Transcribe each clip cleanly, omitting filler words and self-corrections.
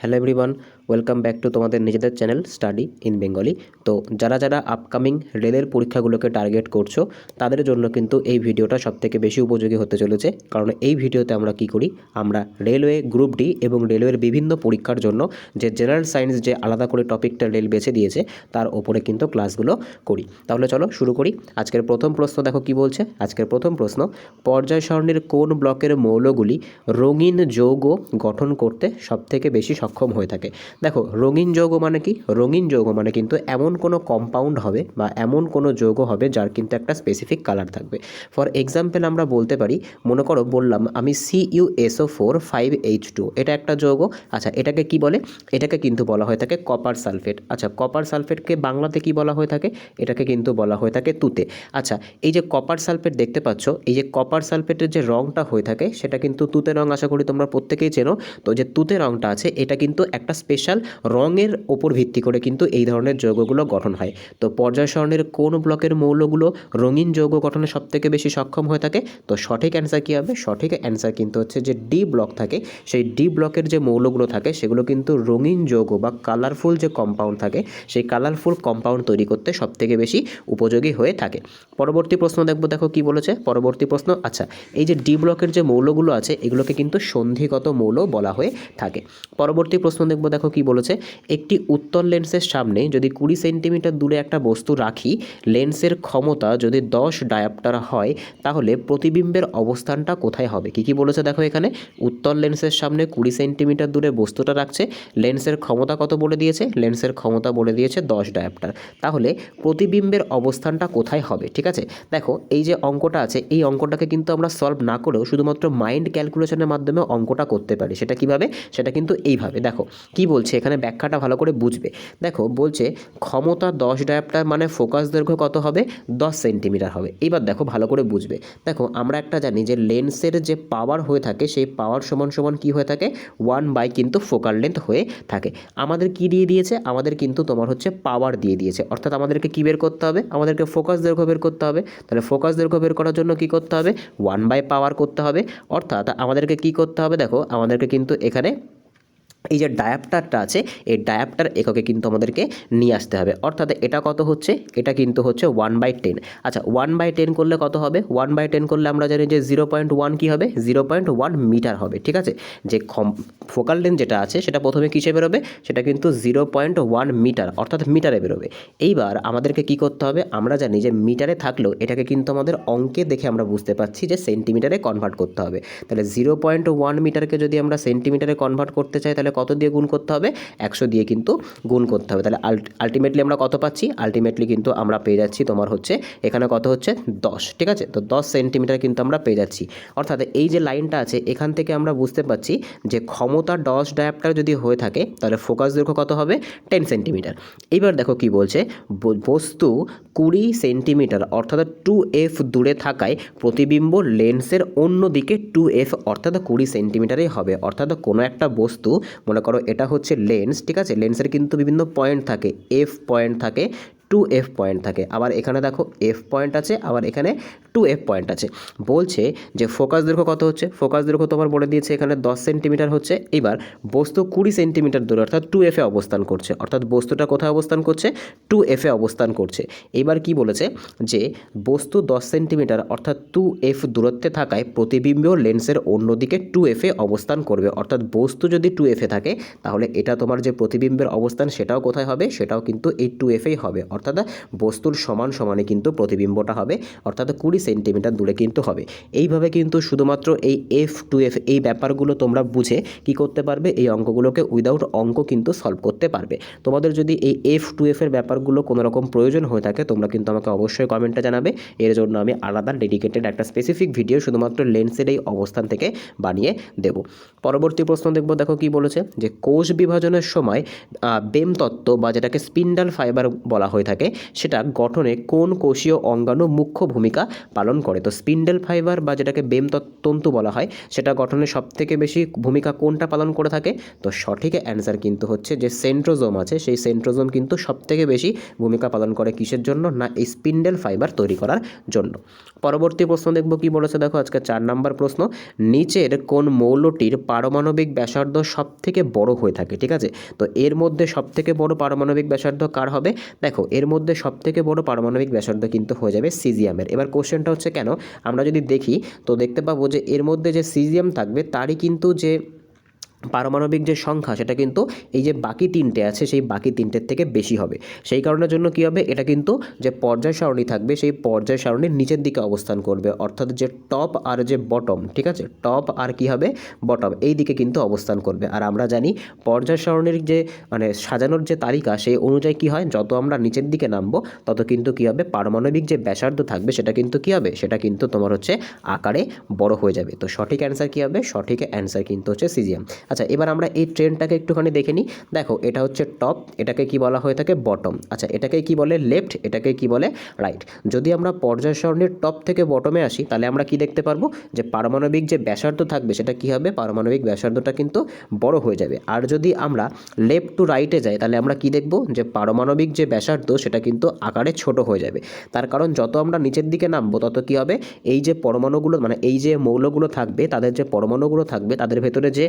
Hello everyone, welcome back to তোমাদের নিজেদের channel study in Bengali. তো যারা আপকামিং রেলের পরীক্ষাগুলোকে টার্গেট করছো তাদের জন্য কিন্তু এই ভিডিওটা সবথেকে বেশি উপযোগী হতে চলেছে। কারণ এই ভিডিওতে আমরা কি করি, আমরা রেলওয়ে গ্রুপ ডি এবং রেলওয়ের বিভিন্ন পরীক্ষার জন্য যে জেনারেল সায়েন্স যে আলাদা করে টপিকটা রেল বেছে দিয়েছে তার ওপরে কিন্তু ক্লাসগুলো করি। তাহলে চলো শুরু করি। আজকের প্রথম প্রশ্ন দেখো কি বলছে। আজকের প্রথম প্রশ্ন, পর্যায় সারণীর কোন ব্লকের মৌলগুলি রঙিন যৌগ গঠন করতে সবথেকে বেশি সক্ষম হয়ে থাকে। দেখো, রঙিন যৌগ মানে কি? রঙিন যৌগ মানে কিন্তু এমন কোনো কম্পাউন্ড হবে বা এমন কোনো যৌগ হবে যার কিন্তু একটা স্পেসিফিক কালার থাকবে। ফর এক্সাম্পল আমরা বলতে পারি, মনে করো বললাম আমি CuSO4 5H2, এটা একটা যৌগ। আচ্ছা, এটাকে কি বলে? এটাকে কিন্তু বলা হয়ে থাকে কপার সালফেট। আচ্ছা, কপার সালফেটকে বাংলাতে কি বলা হয়ে থাকে? এটাকে কিন্তু বলা হয়ে থাকে তুতে। আচ্ছা, এই যে কপার সালফেট দেখতে পাচ্ছ, এই যে কপার সালফেটের যে রঙটা হয়ে থাকে সেটা কিন্তু তুতে রঙ, আশা করি তোমরা প্রত্যেকেই চেনো। তো যে তুতে রঙটা আছে এটা কিন্তু একটা স্পেশাল রঙের ওপর ভিত্তি করে কিন্তু এই ধরনের যৌগগুলো গঠন হয়। তো পর্যায় সারণীর কোন ব্লকের মৌলগুলো রঙিন যৌগ গঠনে সবথেকে বেশি সক্ষম হয়ে থাকে? তো সঠিক অ্যান্সার কী হবে? সঠিক অ্যান্সার কিন্তু হচ্ছে যে ডি ব্লক থাকে। সেই ডি ব্লকের যে মৌলগুলো থাকে সেগুলো কিন্তু রঙিন যৌগ বা কালারফুল যে কম্পাউন্ড থাকে সেই কালারফুল কম্পাউন্ড তৈরি করতে সবথেকে বেশি উপযোগী হয়ে থাকে। পরবর্তী প্রশ্ন দেখো কি বলেছে পরবর্তী প্রশ্ন। আচ্ছা, এই যে ডি ব্লকের যে মৌলগুলো আছে এগুলোকে কিন্তু সন্ধিগত মৌল বলা হয়ে থাকে। পরবর্তী প্রশ্ন দেখো কি বলেছে। একটি উত্তল লেন্সের সামনে যদি 20 সেন্টিমিটার দূরে একটা বস্তু রাখি, লেন্সের ক্ষমতা যদি 10 ডায়োপ্টার হয়, তাহলে প্রতিবিম্বের অবস্থানটা কোথায় হবে? কি বলেছে দেখো এখানে। উত্তল লেন্সের সামনে 20 সেন্টিমিটার দূরে বস্তুটা রাখছে, লেন্সের ক্ষমতা কত বলে দিয়েছে? লেন্সের ক্ষমতা বলে দিয়েছে 10 ডায়োপ্টার। তাহলে প্রতিবিম্বের অবস্থানটা কোথায় হবে? ঠিক আছে, দেখো এই যে অঙ্কটা আছে এই অঙ্কটাকে কিন্তু আমরা সলভ না করেও শুধুমাত্র মাইন্ড ক্যালকুলেশনের মাধ্যমে অঙ্কটা করতে পারি। সেটা কিভাবে? সেটা কিন্তু এইভাবে। দেখো কি বলছে এখানে, ব্যাখ্যাটা ভালো করে বুঝবে। দেখো বলছে ক্ষমতা 10 ডায়োপ্টার মানে ফোকাস দৈর্ঘ্য কত হবে? 10 সেন্টিমিটার হবে। এবার দেখো ভালো করে বুঝবে। দেখো আমরা একটা জানি যে লেন্সের যে পাওয়ার হয়ে থাকে সেই পাওয়ার সমান সমান কি হয়ে থাকে? 1 বাই কিন্তু ফোকাল লেন্থ হয়ে থাকে। আমাদের কি দিয়ে দিয়েছে? আমাদের কিন্তু তোমার হচ্ছে পাওয়ার দিয়ে দিয়েছে। অর্থাৎ আমাদেরকে কি বের করতে হবে? আমাদেরকে ফোকাস দৈর্ঘ্য বের করতে হবে। তাহলে ফোকাস দৈর্ঘ্য বের করার জন্য কি করতে হবে? 1 বাই পাওয়ার করতে হবে। অর্থাৎ আমাদেরকে কি করতে হবে? দেখো আমাদেরকে কিন্তু এখানে এই যে ডায়াপ্টারটা আছে এই ডায়াপ্টার এককে কিন্তু আমাদেরকে নিয়ে আসতে হবে। অর্থাৎ এটা কত হচ্ছে? এটা কিন্তু হচ্ছে 1/10। আচ্ছা, 1/10 করলে কত হবে? 1/10 করলে আমরা জানি যে 0.1 কী হবে? 0.1 মিটার হবে। ঠিক আছে, যে ফোকাল লেন্থ যেটা আছে সেটা প্রথমে কিসে বেরোবে? সেটা কিন্তু 0.1 মিটার, অর্থাৎ মিটারে বেরোবে। এইবার আমাদেরকে কি করতে হবে? আমরা জানি যে মিটারে থাকলেও এটাকে কিন্তু আমাদের অঙ্কে দেখে আমরা বুঝতে পারছি যে সেন্টিমিটারে কনভার্ট করতে হবে। তাহলে 0.1 মিটারকে যদি আমরা সেন্টিমিটারে কনভার্ট করতে চাই তাহলে কত দিয়ে গুণ করতে হবে? 100 দিয়ে কিন্তু গুণ করতে হবে। তাহলে আলটিমেটলি আমরা কত পাচ্ছি? আলটিমেটলি কিন্তু আমরা পেয়ে যাচ্ছি তোমার হচ্ছে এখানে কত হচ্ছে? 10। ঠিক আছে, তো 10 সেন্টিমিটার কিন্তু আমরা পেয়ে যাচ্ছি। অর্থাৎ এই যে লাইনটা আছে এখান থেকে আমরা বুঝতে পারছি যে ক্ষমতা 10 ডায়োপ্টার যদি হয়ে থাকে তাহলে ফোকাস দৈর্ঘ্য কত হবে? 10 সেন্টিমিটার। এইবার দেখো কি বলছে, বস্তু 20 সেন্টিমিটার অর্থাৎ 2f দূরে থাকায় প্রতিবিম্ব লেন্সের অন্য দিকে 2f অর্থাৎ 20 সেন্টিমিটারই হবে। অর্থাৎ কোনো একটা বস্তু, মনে করো এটা হচ্ছে লেন্স, ঠিক আছে, লেন্সের কিন্তু বিভিন্ন পয়েন্ট থাকে, এফ পয়েন্ট থাকে, 2f পয়েন্ট থাকে, আবার এখানে দেখো f পয়েন্ট আছে, আবার এখানে 2f পয়েন্ট আছে। বলছে যে ফোকাস দৈর্ঘ্য কত হচ্ছে? ফোকাস দৈর্ঘ্য তোমার বলে দিয়েছে এখানে 10 সেন্টিমিটার হচ্ছে। এবার বস্তু 20 সেন্টিমিটার দূরে অর্থাৎ 2f এ অবস্থান করছে। অর্থাৎ বস্তুটা কোথায় অবস্থান করছে? 2f এ অবস্থান করছে। এবার কি বলেছে যে বস্তু 10 সেন্টিমিটার অর্থাৎ 2f দূরত্বে থাকায় প্রতিবিম্ব লেন্সের অন্যদিকে 2f এ অবস্থান করবে। অর্থাৎ বস্তু যদি 2f এ থাকে তাহলে এটা তোমার যে প্রতিবিম্বের অবস্থান সেটাও কোথায় হবে? সেটাও কিন্তু এই 2f এই হবে। অর্থাৎ বস্তুর সমান সমানে কিন্তু প্রতিবিম্বটা হবে, অর্থাৎ 20 সেন্টিমিটার দূরে কিন্তু হবে। এইভাবে কিন্তু শুধুমাত্র এই f2f এই ব্যাপারগুলো তোমরা বুঝে কি করতে পারবে? এই অঙ্কগুলোকে উইদাউট অঙ্ক কিন্তু সলভ করতে পারবে। তোমাদের যদি এই f2f এর ব্যাপারগুলো কোনো রকম প্রয়োজন হয়ে থাকে তোমরা কিন্তু আমাকে অবশ্যই কমেন্টে জানাবে। এর জন্য আমি আলাদা ডেডিকেটেড একটা স্পেসিফিক ভিডিও শুধুমাত্র লেন্সের এই অবস্থান থেকে বানিয়ে দেব। পরবর্তী প্রশ্ন দেখো কি বলেছে যে কোষ বিভাজনের সময় বেম তত্ত্ব বা যেটাকে স্পিন্ডাল ফাইবার বলা হয়ে থাকে থাকে সেটা গঠনে কোন কোষীয় অঙ্গাণু মুখ্য ভূমিকা পালন করে। তো স্পিন্ডেল ফাইবার বা যেটাকে বেম তন্তু বলা হয় সেটা গঠনে সবথেকে বেশি ভূমিকা কোনটা পালন করে থাকে? তো সঠিক অ্যান্সার কিন্তু হচ্ছে যে সেন্ট্রোজোম আছে, সেই সেন্ট্রোজোম কিন্তু সবথেকে বেশি ভূমিকা পালন করে কিসের জন্য? না এই স্পিন্ডেল ফাইবার তৈরি করার জন্য। পরবর্তী প্রশ্ন দেখব কি বলেছে, দেখো আজকে 4 নম্বর প্রশ্ন, নিচের কোন মৌলটির পারমাণবিক ব্যাসার্ধ সবথেকে বড় হয়ে থাকে? ঠিক আছে, তো এর মধ্যে সবথেকে বড় পারমাণবিক ব্যাসার্ধ কার হবে? দেখো এর মধ্যে সবথেকে বড় পারমাণবিক ব্যাসার্ধ কিন্তু হয়ে যাবে সিজিয়ামের। এবার কোশ্চেনটা হচ্ছে কেন, আমরা যদি দেখি তো দেখতে পাবো যে এর মধ্যে যে সিজিয়াম থাকবে তারই কিন্তু যে পারমাণবিক যে সংখ্যা সেটা কিন্তু এই যে বাকি তিনটে আছে সেই বাকি তিনটের থেকে বেশি হবে। সেই কারণের জন্য কী হবে, এটা কিন্তু যে পর্যায় সারণী থাকবে সেই পর্যায় সারণীর নিচের দিকে অবস্থান করবে, অর্থাৎ যে টপ আর যে বটম, ঠিক আছে, টপ আর কি হবে, বটম, এই দিকে কিন্তু অবস্থান করবে। আর আমরা জানি পর্যায় সারণীর যে মানে সাজানোর যে তালিকা সেই অনুযায়ী কী হয়, যত আমরা নিচের দিকে নামবো তত কিন্তু কী হবে, পারমাণবিক যে ব্যাসার্ধ থাকবে সেটা কিন্তু কী হবে, সেটা কিন্তু তোমার হচ্ছে আকারে বড় হয়ে যাবে। তো সঠিক অ্যান্সার কী হবে, সঠিক অ্যান্সার কিন্তু হচ্ছে সিজিয়াম। আচ্ছা, এবার আমরা এই ট্রেনটাকে একটুখানি দেখে নিই। দেখো এটা হচ্ছে টপ, এটাকে কি বলা হয়ে থাকে, বটম। আচ্ছা, এটাকে কি বলে, লেফট, এটাকে কি বলে, রাইট। যদি আমরা পর্যায় সারণীর টপ থেকে বটমে আসি তাহলে আমরা কি দেখতে পারবো, যে পারমাণবিক যে ব্যাসার্ধ থাকবে সেটা কি হবে, পারমাণবিক ব্যাসার্ধটা কিন্তু বড় হয়ে যাবে। আর যদি আমরা লেফট টু রাইটে যাই তাহলে আমরা কি দেখব, যে পারমাণবিক যে ব্যাসার্ধ সেটা কিন্তু আকারে ছোট হয়ে যাবে। তার কারণ যত আমরা নিচের দিকে নামবো তত কি হবে, এই যে পরমাণুগুলো মানে এই যে মৌলগুলো থাকবে তাদের যে পরমাণুগুলো থাকবে তাদের ভেতরে যে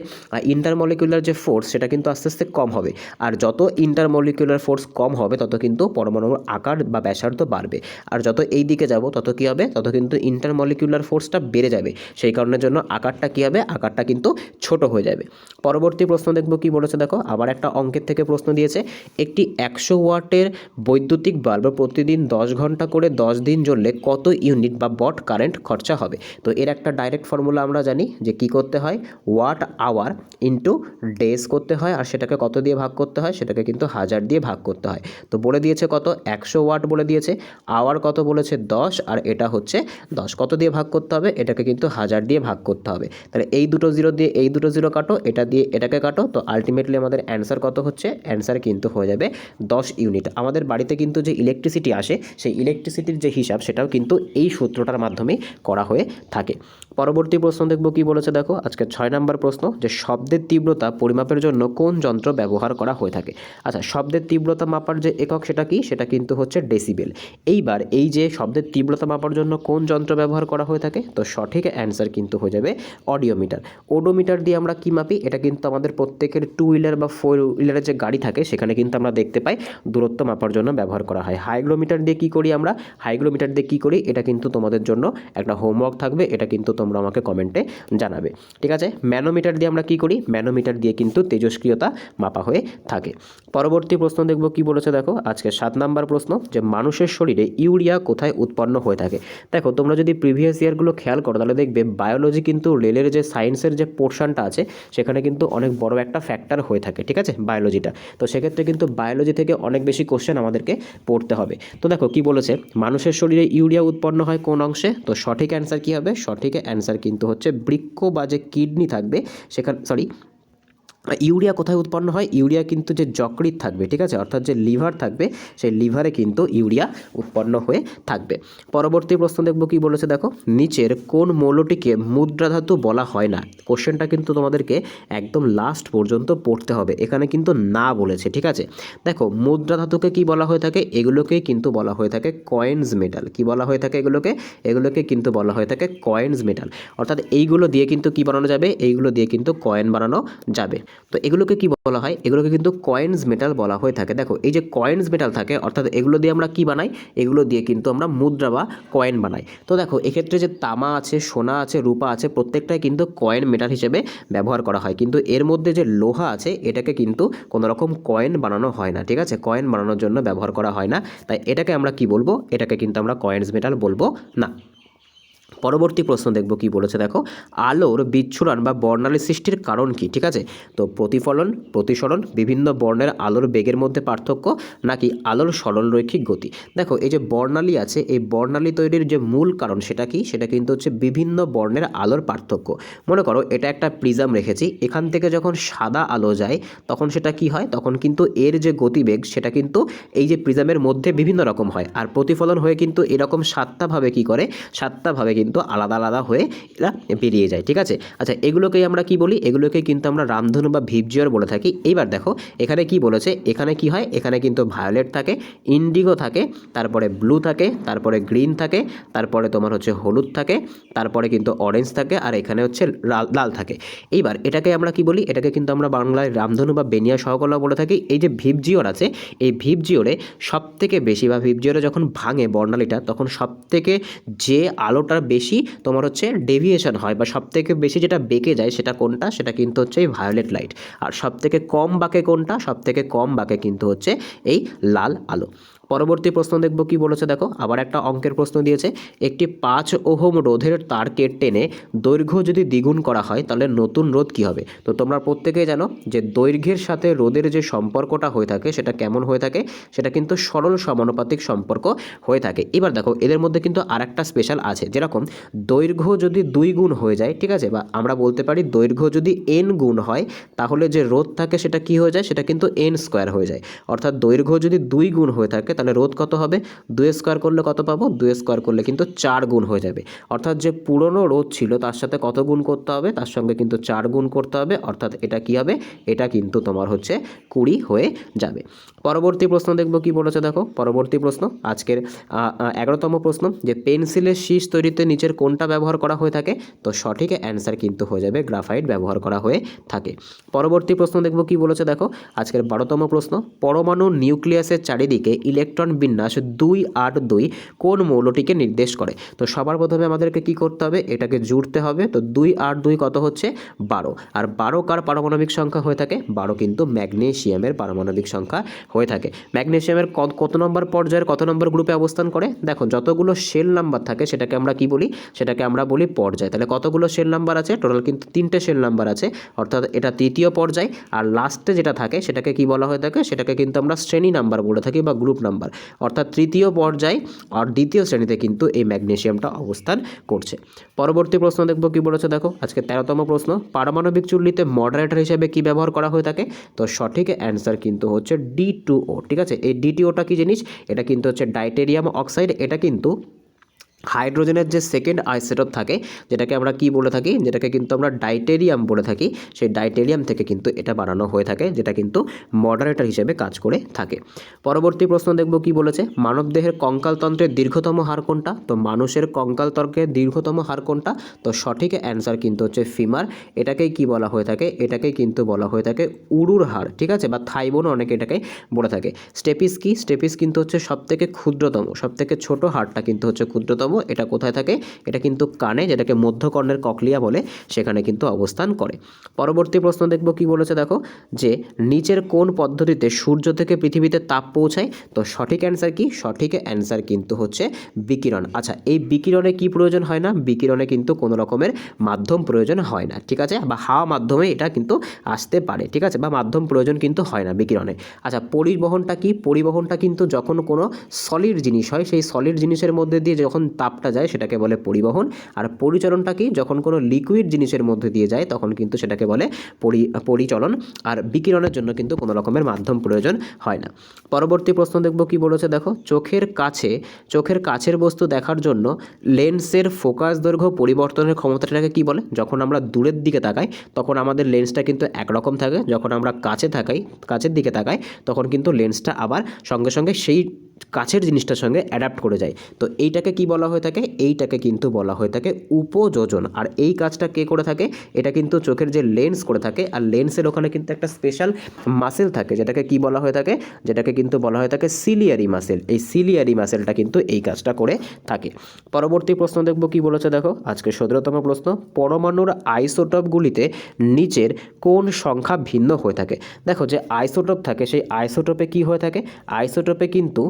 ইন্টারমলিকুলার যে ফোর্স সেটা কিন্তু আস্তে আস্তে কম হবে। আর যত ইন্টারমলিকুলার ফোর্স কম হবে তত কিন্তু পরমাণুর আকার বা ব্যাসার্ধ বাড়বে। আর যত এই দিকে যাব তত কি হবে, তত কিন্তু ইন্টারমলিকুলার ফোর্সটা বেড়ে যাবে। সেই কারণের জন্য আকারটা কি হবে, আকারটা কিন্তু ছোট হয়ে যাবে। পরবর্তী প্রশ্ন দেখব কি বলেছে, দেখো আবার একটা অঙ্কের থেকে প্রশ্ন দিয়েছে। একটি 100 ওয়াটের বৈদ্যুতিক বাল্ব প্রতিদিন 10 ঘন্টা করে 10 দিন জ্বললে কত ইউনিট বা ওয়াট কারেন্ট খরচা হবে? তো এর একটা ডাইরেক্ট ফর্মুলা আমরা জানি, যে কি করতে হয়, ওয়াট আওয়ার ইন্টু ডেজ করতে হয়, আর সেটাকে কত দিয়ে ভাগ করতে হয়, সেটাকে কিন্তু 1000 দিয়ে ভাগ করতে হয়। তো বলে দিয়েছে কত, 100 ওয়াট বলে দিয়েছে, আওয়ার কত বলেছে 10, আর এটা হচ্ছে 10, কত দিয়ে ভাগ করতে হবে, এটাকে কিন্তু 1000 দিয়ে ভাগ করতে হবে। তাহলে এই দুটো জিরো দিয়ে এই দুটো জিরো কাটো, এটা দিয়ে এটাকে কাটো, তো আলটিমেটলি আমাদের অ্যান্সার কত হচ্ছে, অ্যান্সার কিন্তু হয়ে যাবে 10 ইউনিট। আমাদের বাড়িতে কিন্তু যে ইলেকট্রিসিটি আসে সেই ইলেকট্রিসিটির যে হিসাব সেটাও কিন্তু এই সূত্রটার মাধ্যমেই করা হয়ে থাকে। পরবর্তী প্রশ্ন দেখব কি বলেছে, দেখো আজকে 6 নম্বর প্রশ্ন, যে শব্দের তীব্রতা পরিমাপের জন্য কোন যন্ত্র ব্যবহার করা হয়ে থাকে? আচ্ছা, শব্দের তীব্রতা মাপার যে একক সেটা কি, সেটা কিন্তু হচ্ছে ডেসিবেল। এইবার এই যে শব্দের তীব্রতা মাপার জন্য কোন যন্ত্র ব্যবহার করা হয়ে থাকে, তো সঠিক অ্যান্সার কিন্তু হয়ে যাবে অডিওমিটার। ওডোমিটার দিয়ে আমরা কি মাপি, এটা কিন্তু আমাদের প্রত্যেকের 2 হুইলার বা 4 হুইলারের যে গাড়ি থাকে সেখানে কিন্তু আমরা দেখতে পাই দূরত্ব মাপার জন্য ব্যবহার করা হয়। হাইগ্রোমিটার দিয়ে কি করি আমরা, হাইগ্রোমিটার দিয়ে কি করি, এটা কিন্তু তোমাদের জন্য একটা হোমওয়ার্ক থাকবে, এটা কিন্তু তোমরা আমাকে কমেন্টে জানাবে, ঠিক আছে। ম্যানোমিটার দিয়ে আমরা কি করি, ম্যানোমিটার দিয়ে কিন্তু তেজস্ক্রিয়তা মাপা হয়ে থাকে। পরবর্তী প্রশ্ন দেখব কি বলেছে, দেখো আজকে 7 নম্বর প্রশ্ন, যে মানুষের শরীরে ইউরিয়া কোথায় উৎপন্ন হয়ে থাকে? দেখো তোমরা যদি প্রিভিয়াস ইয়ারগুলো খেয়াল করো তাহলে দেখবে বায়োলজি কিন্তু রেলের যে সায়েন্সের যে পোর্শনটা আছে সেখানে কিন্তু অনেক বড় একটা ফ্যাক্টর হয়ে থাকে, ঠিক আছে, বায়োলজিটা। তো সেক্ষেত্রে কিন্তু বায়োলজি থেকে অনেক বেশি কোশ্চেন আমাদেরকে পড়তে হবে। তো দেখো কি বলেছে, মানুষের শরীরে ইউরিয়া উৎপন্ন হয় কোন অংশে? তো সঠিক অ্যান্সার কি হবে, সঠিক অ্যান্সার কিন্তু হচ্ছে বৃক্ক বা যে কিডনি থাকবে সেখানে, ইউরিয়া কোথায় উৎপন্ন হয়, ইউরিয়া কিন্তু যে যকৃৎ থাকবে, ঠিক আছে, অর্থাৎ যে লিভার থাকবে সেই লিভারে কিন্তু ইউরিয়া উৎপন্ন হয়ে থাকবে। পরবর্তী প্রশ্ন দেখব কি বলেছে, দেখো নিচের কোন মৌলটিকে মুদ্রাধাতু বলা হয় না? কোশ্চেনটা কিন্তু তোমাদেরকে একদম লাস্ট পর্যন্ত পড়তে হবে, এখানে কিন্তু না বলেছে, ঠিক আছে। দেখো মুদ্রাধাতুকে কি বলা হয়ে থাকে, এগুলোকেই কিন্তু বলা হয়ে থাকে কয়েন্স মেটাল। কি বলা হয়ে থাকে এগুলোকে, এগুলোকে কিন্তু বলা হয়ে থাকে কয়েন্স মেটাল। অর্থাৎ এইগুলো দিয়ে কিন্তু কি বানানো যাবে, এইগুলো দিয়ে কিন্তু কয়েন বানানো যাবে। তো এগুলোকে কি বলা হয়, এগুলোকে কিন্তু কয়েন্স মেটাল বলা হয়ে থাকে। দেখো এই যে কয়েন্স মেটাল থাকে, অর্থাৎ এগুলো দিয়ে আমরা কি বানাই, এগুলো দিয়ে কিন্তু আমরা মুদ্রা বা কয়েন বানাই। তো দেখো এক্ষেত্রে যে তামা আছে, সোনা আছে, রূপা আছে, প্রত্যেকটাই কিন্তু কয়েন মেটাল হিসেবে ব্যবহার করা হয়। কিন্তু এর মধ্যে যে লোহা আছে এটাকে কিন্তু কোনো রকম কয়েন বানানো হয় না, ঠিক আছে, কয়েন বানানোর জন্য ব্যবহার করা হয় না। তাই এটাকে আমরা কি বলবো, এটাকে কিন্তু আমরা কয়েন্স মেটাল বলবো না। পরবর্তী প্রশ্ন দেখব কি বলেছে দেখো, আলোর বিচ্ছুরণ বা বর্ণালী সৃষ্টির কারণ কি। ঠিক আছে, তো প্রতিফলন, প্রতিসরণ, বিভিন্ন বর্ণের আলোর বেগের মধ্যে পার্থক্য, নাকি আলোর সরলরৈখিক গতি। দেখো এই যে বর্ণালী আছে, এই বর্ণালী তৈরির যে মূল কারণ সেটা কি, সেটা কিন্তু হচ্ছে বিভিন্ন বর্ণের আলোর পার্থক্য। মনে করো এটা একটা প্রিজম রেখেছি, এখান থেকে যখন সাদা আলো যায় তখন সেটা কি হয়, তখন কিন্তু এর যে গতিবেগ সেটা কিন্তু এই যে প্রিজমের মধ্যে বিভিন্ন রকম হয়, আর প্রতিফলন হয়ে কিন্তু এরকম সাতটা ভাবে কি করে, সাতটা ভাবে কিন্তু আলাদা আলাদা হয়ে এরা বেরিয়ে যায়। ঠিক আছে, আচ্ছা এগুলোকেই আমরা কি বলি, এগুলোকে কিন্তু আমরা রামধনু বা ভিপজিওর বলে থাকি। এইবার দেখো এখানে কি বলেছে, এখানে কি হয়, এখানে কিন্তু ভায়োলেট থাকে, ইন্ডিগো থাকে, তারপরে ব্লু থাকে, তারপরে গ্রিন থাকে, তারপরে তোমার হচ্ছে হলুদ থাকে, তারপরে কিন্তু অরেঞ্জ থাকে, আর এখানে হচ্ছে লাল থাকে। এইবার এটাকে আমরা কি বলি, এটাকে কিন্তু আমরা বাংলায় রামধনু বা বেনিয়া সহকলা বলে থাকি। এই যে ভিপজিওর আছে, এই ভিপজিওরে সব থেকে বেশি বা ভিপজিওরে যখন ভাঙে বর্ণালীটা, তখন সব থেকে যে আলোটার বেশি তোমার হচ্ছে ডেভিয়েশন হয় বা সব থেকে বেশি যেটা বেঁকে যায় সেটা কোনটা, সেটা কিন্তু হচ্ছে এই ভায়োলেট লাইট। আর সব থেকে কম বাঁকে কোনটা, সব থেকে কম বাঁকে কিন্তু হচ্ছে এই লাল আলো। পরবর্তী প্রশ্ন দেখব কি বলেছে দেখো, আবার একটা অঙ্কের প্রশ্ন দিয়েছে, একটি 5 ওহম রোধের তারকে টেনে দৈর্ঘ্য যদি দ্বিগুণ করা হয় তাহলে নতুন রোধ কি হবে। তো তোমরা প্রত্যেকেই জানো যে দৈর্ঘ্যের সাথে রোধের যে সম্পর্কটা হয়ে থাকে সেটা কেমন হয়ে থাকে, সেটা কিন্তু সরল সমানুপাতিক সম্পর্ক হয়ে থাকে। এবার দেখো এদের মধ্যে কিন্তু আরেকটা স্পেশাল আছে, যেরকম দৈর্ঘ্য যদি 2 গুণ হয়ে যায়, ঠিক আছে, বা আমরা বলতে পারি দৈর্ঘ্য যদি n গুণ হয় তাহলে যে রোধ থাকে সেটা কি হয়ে যায়, সেটা কিন্তু n স্কোয়ার হয়ে যায়। অর্থাৎ দৈর্ঘ্য যদি 2 গুণ হয়ে থাকে তাহলে রোধ কত হবে, 2 স্কোয়ার করলে কত পাবো, 2 স্কোয়ার করলে কিন্তু 4 গুণ হয়ে যাবে। অর্থাৎ যে পুরনো রোধ ছিল তার সাথে কত গুণ করতে হবে, তার সঙ্গে কিন্তু 4 গুণ করতে হবে, অর্থাৎ এটা কি হবে, এটা কিন্তু তোমার হচ্ছে 20 হয়ে যাবে। পরবর্তী প্রশ্ন দেখব কি বলেছে দেখো, পরবর্তী প্রশ্ন আজকের 11তম প্রশ্ন, যে পেন্সিলের শীষ তৈরিতে নিচের কোনটা ব্যবহার করা হয়ে থাকে। তো সঠিক অ্যান্সার কিন্তু হয়ে যাবে গ্রাফাইট ব্যবহার করা হয়ে থাকে। পরবর্তী প্রশ্ন দেখব কি বলেছে দেখো, আজকের 12তম প্রশ্ন, পরমাণু নিউক্লিয়াসের চারিদিকে ইলেকট্রন বিন্যাস 282 কোন মৌলটিকে নির্দেশ করে। তো সবার প্রথমে আমাদেরকে কি করতে হবে, এটাকে জুড়তে হবে। তো 282 কত হচ্ছে, 12। আর 12 কার পারমাণবিক সংখ্যা হয়ে থাকে, 12 কিন্তু ম্যাগনেসিয়ামের পারমাণবিক সংখ্যা হয়ে থাকে। ম্যাগনেসিয়ামের কত নম্বর পর্যায়ের কত নম্বর গ্রুপে অবস্থান করে, দেখো যতগুলো শেল নাম্বার থাকে সেটাকে আমরা কি বলি, সেটাকে আমরা বলি পর্যায়। তাহলে কতগুলো শেল নাম্বার আছে, টোটাল কিন্তু 3টে শেল নাম্বার আছে, অর্থাৎ এটা তৃতীয় পর্যায়। আর লাস্টে যেটা থাকে সেটাকে কি বলা হয়ে থাকে, সেটাকে কিন্তু আমরা শ্রেণী নাম্বার বলে থাকি বা গ্রুপ নাম্বার। অর্থাৎ তৃতীয় পর্যায় আর দ্বিতীয় শ্রেণীতে কিন্তু এই ম্যাগনেসিয়ামটা অবস্থান করছে। পরবর্তী প্রশ্ন দেখব কি বলেছে দেখো, আজকে 13তম প্রশ্ন, পারমাণবিক চুল্লিতে মডারেটর হিসেবে কি ব্যবহার করা হয়ে থাকে। তো সঠিক অ্যান্সার কিন্তু হচ্ছে D2O। ঠিক আছে, এই D2Oটা কি জিনিস, এটা কিন্তু হচ্ছে ডাইটেরিয়াম অক্সাইড। এটা কিন্তু হাইড্রোজেনের যে সেকেন্ড আইসোটোপ থাকে যেটাকে আমরা কি বলে থাকি, যেটাকে কিন্তু আমরা ডাইটেরিয়াম বলে থাকি, সেই ডাইটেরিয়াম থেকে কিন্তু এটা বানানো হয়ে থাকে, যেটা কিন্তু মডারেটর হিসেবে কাজ করে থাকে। পরবর্তী প্রশ্ন দেখব কি বলেছে, মানবদেহের কঙ্কালতন্ত্রের দীর্ঘতম হাড় কোনটা। তো মানুষের কঙ্কালতন্ত্রের দীর্ঘতম হাড় কোনটা, তো সঠিক অ্যান্সার কিন্তু হচ্ছে ফিমার। এটাকেই কি বলা হয়ে থাকে, এটাকেই কিন্তু বলা হয়ে থাকে উরুর হাড়। ঠিক আছে, বা থাইবোনও অনেকে এটাকে বলে থাকে। স্টেপিস কি, স্টেপিস কিন্তু হচ্ছে সবথেকে ক্ষুদ্রতম, সবথেকে ছোট হাড়টা কিন্তু হচ্ছে ক্ষুদ্রতম। এটা কোথায় থাকে, এটা কিন্তু কানে, যেটাকে মধ্যকর্ণের ককলিয়া বলে, সেখানে কিন্তু অবস্থান করে। পরবর্তী প্রশ্ন দেখব কি বলেছে দেখো, যে নিচের কোন পদ্ধতিতে সূর্য থেকে পৃথিবীতে তাপ পৌঁছায়। তো সঠিক অ্যান্সার কি, সঠিক অ্যান্সার কিন্তু হচ্ছে বিকিরণ। আচ্ছা এই বিকিরণে কি প্রয়োজন হয় না, বিকিরণে কিন্তু কোনো রকমের মাধ্যম প্রয়োজন হয় না। ঠিক আছে, বা হাওয়া মাধ্যমে এটা কিন্তু আসতে পারে। ঠিক আছে, বা মাধ্যম প্রয়োজন কিন্তু হয় না বিকিরণে। আচ্ছা পরিবহনটা কি, পরিবহনটা কিন্তু যখন কোনো সলিড জিনিস হয়, সেই সলিড জিনিসের মধ্যে দিয়ে যখন তাপটা যায় সেটাকে বলে পরিবহন। আর পরিচলনটা কি, যখন কোনো লিকুইড জিনিসের মধ্যে দিয়ে যায় তখন কিন্তু সেটাকে বলে পরিচলন। আর বিকিরণের জন্য কিন্তু কোনো রকমের মাধ্যম প্রয়োজন হয় না। পরবর্তী প্রশ্ন দেখব কি বলেছে দেখো, চোখের কাছের বস্তু দেখার জন্য লেন্সের ফোকাস দৈর্ঘ্য পরিবর্তনের ক্ষমতাটাকে কি বলে। যখন আমরা দূরের দিকে তাকাই তখন আমাদের লেন্সটা কিন্তু একরকম থাকে, যখন আমরা কাছের দিকে তাকাই তখন কিন্তু লেন্সটা আবার সঙ্গে সঙ্গে সেই কাছের জিনিসটার সঙ্গে অ্যাডাপ্ট করে যায়। তো এইটাকে কি বলা হয়ে থাকে, এইটাকে কিন্তু বলা হয়ে থাকে উপযোজন। আর এই কাজটা কে করে থাকে, এটা কিন্তু চোখের যে লেন্স করে থাকে, আর লেন্সের ওখানে কিন্তু একটা স্পেশাল মাসেল থাকে, যেটাকে কি বলা হয়ে থাকে, যেটাকে কিন্তু বলা হয়ে থাকে সিলিয়ারি মাসেল। এই সিলিয়ারি মাসেলটা কিন্তু এই কাজটা করে থাকে। পরবর্তী প্রশ্ন দেখব কি বলেছে দেখো, আজকে 17তম প্রশ্ন, পরমাণুর আইসোটোপগুলিতে নিচের কোন সংখ্যা ভিন্ন হয়ে থাকে। দেখো যে আইসোটোপ থাকে সেই আইসোটোপে কি হয়ে থাকে, আইসোটোপে কিন্তু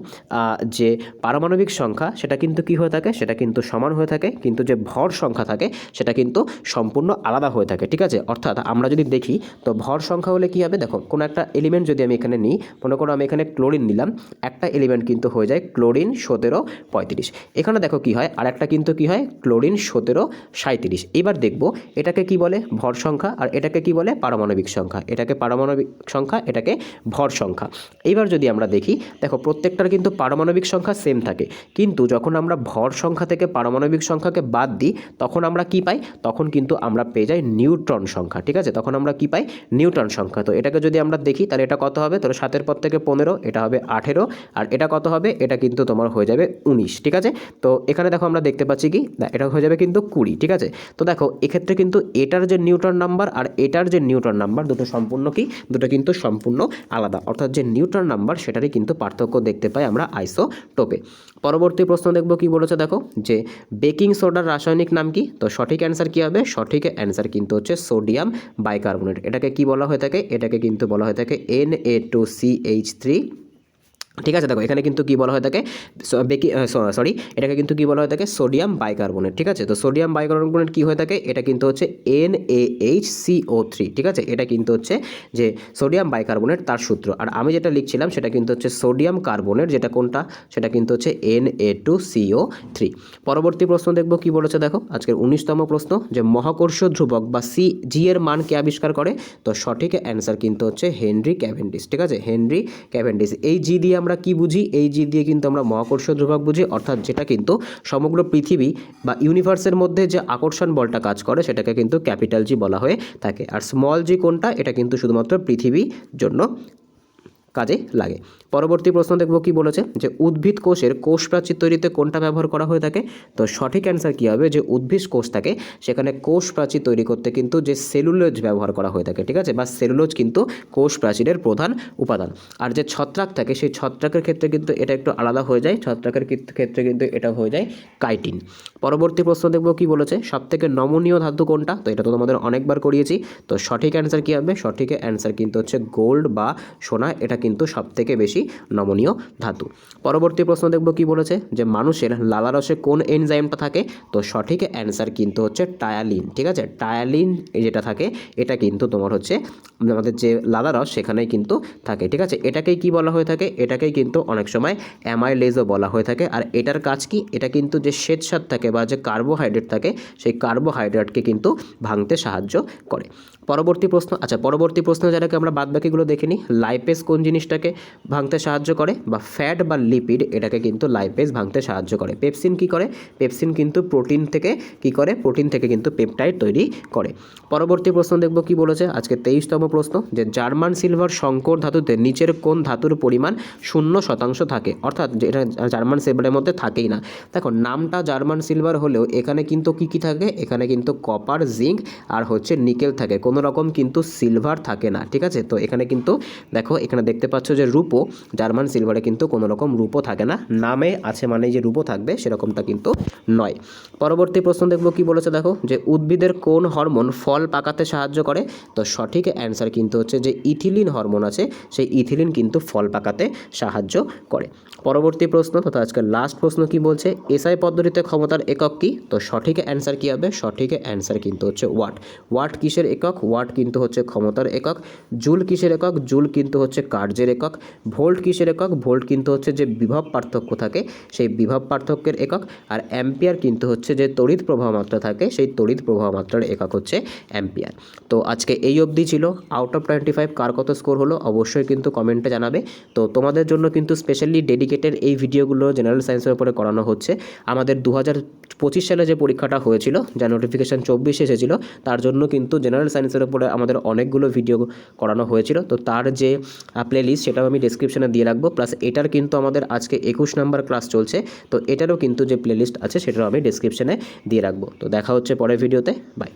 যে পারমাণবিক সংখ্যা সেটা কিন্তু কী হয়ে থাকে, সেটা কিন্তু সমান হয়ে থাকে, কিন্তু যে ভর সংখ্যা থাকে সেটা কিন্তু সম্পূর্ণ আলাদা হয়ে থাকে। ঠিক আছে, অর্থাৎ আমরা যদি দেখি তো ভর সংখ্যা হলে কী হবে, দেখো কোনো একটা এলিমেন্ট যদি আমি এখানে নিই, মনে করো আমি এখানে ক্লোরিন নিলাম, একটা এলিমেন্ট কিন্তু হয়ে যায় ক্লোরিন 1735। এখানে দেখো কি হয়, আর একটা কিন্তু কি হয় ক্লোরিন 1737। এবার দেখব এটাকে কি বলে ভর সংখ্যা, আর এটাকে কি বলে পারমাণবিক সংখ্যা। এটাকে পারমাণবিক সংখ্যা, এটাকে ভর সংখ্যা। এইবার যদি আমরা দেখি, দেখো প্রত্যেকটার কিন্তু পারমাণবিক সংখ্যা সেম থাকে, কিন্তু যখন আমরা ভর সংখ্যা থেকে পারমাণবিক সংখ্যাকে বাদ দিই তখন আমরা কি পাই, তখন কিন্তু আমরা পেয়ে যাই নিউট্রন সংখ্যা। ঠিক আছে, তখন আমরা কি পাই, নিউট্রন সংখ্যা। তো এটাকে যদি আমরা দেখি তাহলে এটা কত হবে, ধরো 7 পর থেকে 15, এটা হবে 18, আর এটা কত হবে, এটা কিন্তু তোমার হয়ে যাবে 19। ঠিক আছে, তো এখানে দেখো আমরা দেখতে পাচ্ছি কি না, এটা হয়ে যাবে কিন্তু 20। ঠিক আছে, তো দেখো এক্ষেত্রে কিন্তু এটার যে নিউট্রন নাম্বার আর এটার যে নিউট্রন নাম্বার দুটো সম্পূর্ণ কি, দুটো কিন্তু সম্পূর্ণ আলাদা, অর্থাৎ যে নিউট্রন নাম্বার সেটারই কিন্তু পার্থক্য দেখতে পাই আমরা আইসোটোপে। পরবর্তী প্রশ্ন দেখব কি বলেছে, দেখো যে বেকিং সোডার রাসায়নিক নাম কি। তো সঠিক অ্যান্সার কি হবে, সঠিক অ্যান্সার কিন্তু হচ্ছে সোডিয়াম বাইকার্বনেট। এটাকে কি বলা হয়ে থাকে, এটাকে কিন্তু বলা হয়ে থাকে Na2CH3। ঠিক আছে, দেখো এখানে কিন্তু কি বলা হয়ে থাকে, এটাকে কিন্তু কি বলা হয়ে থাকে সোডিয়াম বাইকার্বনেট। ঠিক আছে, তো সোডিয়াম বাইকার্বনেট কি হয়ে থাকে, এটা কিন্তু হচ্ছে NaHCO3। ঠিক আছে, এটা কিন্তু হচ্ছে যে সোডিয়াম বাইকার্বনেট তার সূত্র, আর আমি যেটা লিখছিলাম সেটা কিন্তু হচ্ছে সোডিয়াম কার্বনেট, যেটা কোনটা, সেটা কিন্তু হচ্ছে Na2CO3। পরবর্তী প্রশ্ন দেখব কি বলেছে, দেখো আজকের 19তম প্রশ্ন, যে মহাকর্ষ ধ্রুবক বা জি এর মান কে আবিষ্কার করে। তো সঠিক অ্যান্সার কিন্তু হচ্ছে হেনরি ক্যাভেন্ডিশ। ঠিক আছে, হেনরি ক্যাভেন্ডিশ। এই জি দিয়ে আমরা কি বুঝি, এই জি দিয়ে কিন্তু আমরা মহাকর্ষ ধ্রুবক বুঝি, অর্থাৎ যেটা কিন্তু সমগ্র পৃথিবী বা ইউনিভার্সের মধ্যে যে আকর্ষণ বলটা কাজ করে সেটাকে কিন্তু ক্যাপিটাল জি বলা হয়ে থাকে। আর স্মল জি কোনটা, এটা কিন্তু শুধুমাত্র পৃথিবীর জন্য কাজে লাগে। পরবর্তী প্রশ্ন দেখব কি বলেছে, যে উদ্ভিদ কোষের কোষ প্রাচীর তৈরিতে কোনটা ব্যবহার করা হয়ে থাকে। তো সঠিক অ্যান্সার কী হবে, যে উদ্ভিদ কোষ থাকে সেখানে কোষ প্রাচীর তৈরি করতে কিন্তু যে সেলুলোজ ব্যবহার করা হয়ে থাকে। ঠিক আছে, বা সেলুলোজ কিন্তু কোষ প্রাচীরের প্রধান উপাদান। আর যে ছত্রাক থাকে সেই ছত্রাকের ক্ষেত্রে কিন্তু এটা একটু আলাদা হয়ে যায়, ছত্রাকের ক্ষেত্রে কিন্তু এটা হয়ে যায় কাইটিন। পরবর্তী প্রশ্ন দেখব কি বলেছে, সবথেকে নমনীয় ধাতু কোনটা। তো এটা তো তোমাদের অনেকবার করিয়েছি। তো সঠিক অ্যান্সার কী হবে, সঠিক অ্যান্সার কিন্তু হচ্ছে গোল্ড বা সোনা, এটা কিন্তু সবথেকে বেশি নমনীয় ধাতু। পরবর্তী প্রশ্ন দেখব কি বলেছে, যে মানুষের লালারসে কোন এনজাইমটা থাকে। তো সঠিক অ্যান্সার কিন্তু হচ্ছে টায়ালিন। ঠিক আছে, টায়ালিন যেটা থাকে এটা কিন্তু তোমার হচ্ছে আমাদের যে লালারস সেখানেই কিন্তু থাকে। ঠিক আছে, এটাকেই কি বলা হয়ে থাকে, এটাকেই কিন্তু অনেক সময় অ্যামাইলেজও বলা হয়ে থাকে। আর এটার কাজ কি, এটা কিন্তু যে শ্বেতসার থাকে বা যে কার্বোহাইড্রেট থাকে সেই কার্বোহাইড্রেটকে কিন্তু ভাঙতে সাহায্য করে। পরবর্তী প্রশ্ন, আচ্ছা পরবর্তী প্রশ্ন যারাকে আমরা বাদবাকিগুলো দেখে নিই। লাইপেজ কোন জিনিসটাকে ভাঙতে সাহায্য করে, বা ফ্যাট বা লিপিড এটাকে কিন্তু লাইপেজ ভাঙতে সাহায্য করে। পেপসিন কি করে, পেপসিন কিন্তু প্রোটিন থেকে কি করে, প্রোটিন থেকে কিন্তু পেপটাইড তৈরি করে। পরবর্তী প্রশ্ন দেখব কি বলেছে, আজকে 23তম প্রশ্ন, যে জার্মান সিলভার সংকর ধাতুতে নিচের কোন ধাতুর পরিমাণ 0% থাকে, অর্থাৎ যেটা জার্মান সিলভারের মধ্যে থাকেই না। দেখো নামটা জার্মান সিলভার হলেও এখানে কিন্তু কি থাকে, এখানে কিন্তু কপার, জিঙ্ক আর হচ্ছে নিকেল থাকে, কোনো রকম কিন্তু সিলভার থাকে না। ঠিক আছে, তো এখানে কিন্তু দেখো এখানে দেখতে পাচ্ছ যে রূপো, জার্মান সিলভারে কিন্তু কোনো রকম রূপো থাকে না, নামে আছে মানে যে রূপো থাকবে সেরকমটা কিন্তু নয়। পরবর্তী প্রশ্ন দেখব কি বলেছে, দেখো যে উদ্ভিদের কোন হরমোন ফল পাকাতে সাহায্য করে। তো সঠিক অ্যান্সার কিন্তু হচ্ছে যে ইথিলিন হরমোন আছে, সেই ইথিলিন কিন্তু ফল পাকাতে সাহায্য করে। পরবর্তী প্রশ্ন তথা আজকের লাস্ট প্রশ্ন কি বলছে, এসআই পদ্ধতিতে ক্ষমতার একক কি। তো সঠিক অ্যান্সার কি হবে, সঠিক অ্যান্সার কিন্তু হচ্ছে ওয়াট। ওয়াট কিসের একক, ওয়াট কিন্তু হচ্ছে ক্ষমতার একক। জুল কিসের একক, জুল কিন্তু হচ্ছে কার্যের একক। ভোল্ট কিসের একক, ভোল্ট কিন্তু হচ্ছে যে বিভব পার্থক্য থাকে সেই বিভব পার্থক্যের একক। আর অ্যাম্পিয়ার কিন্তু হচ্ছে যে তড়িৎ প্রবাহ মাত্রা থাকে সেই তড়িৎ প্রবাহ মাত্রার একক হচ্ছে অ্যাম্পিয়ার। তো আজকে এই অবধি ছিল। আউট অফ 25 কার কত স্কোর হলো অবশ্যই কিন্তু কমেন্টে জানাবে। তো তোমাদের জন্য কিন্তু স্পেশালি ডেডিকেটেড এই ভিডিওগুলো জেনারেল সায়েন্সের উপরে করানো হচ্ছে। আমাদের 2025 সালে যে পরীক্ষাটা হয়েছিল, যা নোটিফিকেশান 24 এসেছিলো, তার জন্য কিন্তু জেনারেল সায়েন্সের উপরে আমাদের অনেকগুলো ভিডিও করানো হয়েছিল। তো তার যে প্লেলিস্ট সেটাও আমি ডেসক্রিপশনে দিয়ে রাখবো, প্লাস এটার কিন্তু আমাদের আজকে 21 নম্বর ক্লাস চলছে, তো এটারও কিন্তু যে প্লেলিস্ট আছে সেটাও আমি ডেসক্রিপশনে দিয়ে রাখবো। তো দেখা হচ্ছে পরের ভিডিওতে, বাই।